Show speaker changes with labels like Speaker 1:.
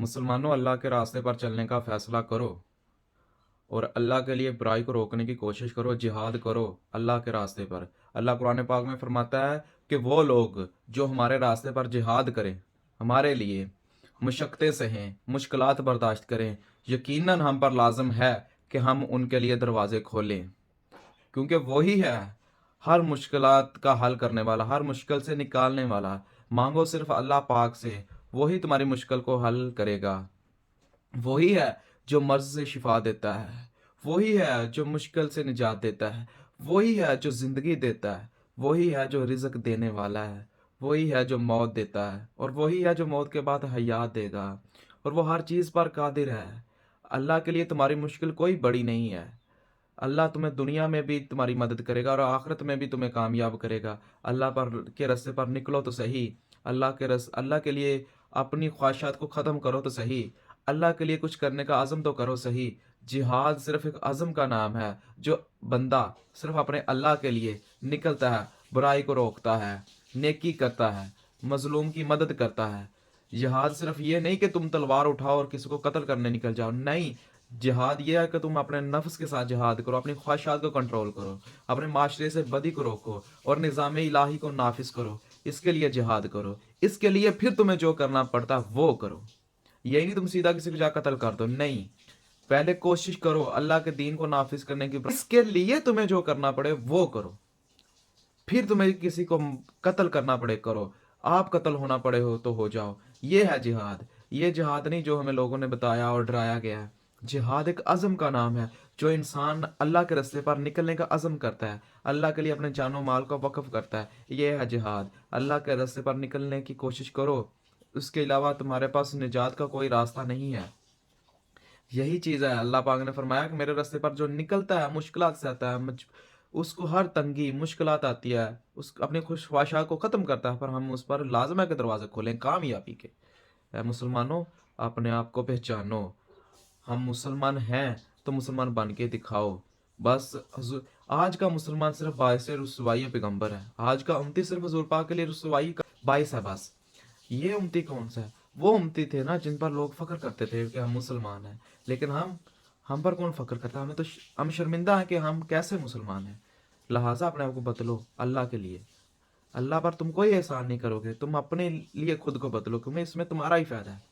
Speaker 1: मुसलमानों, अल्लाह के रास्ते पर चलने का फैसला करो और अल्लाह के लिए बुराई को रोकने की कोशिश करो, जिहाद करो अल्लाह के रास्ते पर। अल्लाह कुरान पाक में फरमाता है कि वो लोग जो हमारे रास्ते पर जिहाद करें, हमारे लिए मुशक्क़तें सहें, मुश्किलात बर्दाश्त करें, यकीनन हम पर लाजम है कि हम उनके लिए दरवाजे खोलें, क्योंकि वही है हर मुश्किलात का हल करने वाला, हर मुश्किल से निकालने वाला। मांगो सिर्फ अल्लाह पाक से, वही तुम्हारी मुश्किल को हल करेगा। वही है जो मर्ज से शिफा देता है, वही है जो मुश्किल से निजात देता है, वही है जो जिंदगी देता है, वही है जो रिज़्क देने वाला है, वही है जो मौत देता है, और वही है जो मौत के बाद हयात देगा, और वो हर चीज़ पर कादिर है। अल्लाह के लिए तुम्हारी मुश्किल कोई बड़ी नहीं है। अल्लाह तुम्हें दुनिया में भी तुम्हारी मदद करेगा और आखिरत में भी तुम्हें कामयाब करेगा। अल्लाह पर के रास्ते पर निकलो तो सही। अल्लाह के लिए अपनी ख्वाहिशात को ख़त्म करो तो सही। अल्लाह के लिए कुछ करने का अज़म तो करो सही। जिहाद सिर्फ एक अज़म का नाम है। जो बंदा सिर्फ अपने अल्लाह के लिए निकलता है, बुराई को रोकता है, नेकी करता है, मजलूम की मदद करता है। जिहाद सिर्फ ये नहीं कि तुम तलवार उठाओ और किसी को कत्ल करने निकल जाओ, नहीं। जिहाद ये है कि तुम अपने नफ्स के साथ जिहाद करो, अपनी ख्वाहिशात को कंट्रोल करो, अपने माशरे से बदी को रोको और निज़ाम इलाही को नाफिज करो। इसके लिए जिहाद करो। इसके लिए फिर तुम्हें जो करना पड़ता है वो करो। यही नहीं तुम सीधा किसी को जा कत्ल कर दो, नहीं। पहले कोशिश करो अल्लाह के दीन को नाफिज करने की, इसके लिए तुम्हें जो करना पड़े वो करो। फिर तुम्हें किसी को कत्ल करना पड़े करो, आप कत्ल होना पड़े हो तो हो जाओ। ये है जिहाद। ये जिहाद नहीं जो हमें लोगों ने बताया और डराया गया है। जिहाद एक अज़म का नाम है। जो इंसान अल्लाह के रास्ते पर निकलने का अज़म करता है, अल्लाह के लिए अपने जानो माल को वक्फ करता है, ये है जिहाद। अल्लाह के रास्ते पर निकलने की कोशिश करो, उसके अलावा तुम्हारे पास निजात का कोई रास्ता नहीं है। यही चीज़ है। अल्लाह पाक ने फरमाया कि मेरे रास्ते पर जो निकलता है, मुश्किलात से आता है, उसको हर तंगी मुश्किलात आती है, उस अपनी खुश ख्वाहिशात को ख़त्म करता है, पर हम उस पर लाजम है कि दरवाजे खोलें कामयाबी के। ऐ मुसलमानों, अपने आप को पहचानो। हम मुसलमान हैं तो मुसलमान बन के दिखाओ। बस आज का मुसलमान सिर्फ बायस रुसवाई पैगम्बर है। आज का उम्मती सिर्फ हुजूर पाक के लिए रुसवाई का बायस है बस। ये उम्मती कौन सा है? वो उम्मती थे ना जिन पर लोग फख्र करते थे कि हम मुसलमान हैं। लेकिन हम पर कौन फख्र करता? हमें तो हम शर्मिंदा हैं कि हम कैसे मुसलमान हैं। लिहाजा अपने आप को बदलो अल्लाह के लिए। अल्लाह पर तुम कोई एहसान नहीं करोगे, तुम अपने लिए खुद को बदलो, क्योंकि इसमें तुम्हारा ही फायदा है।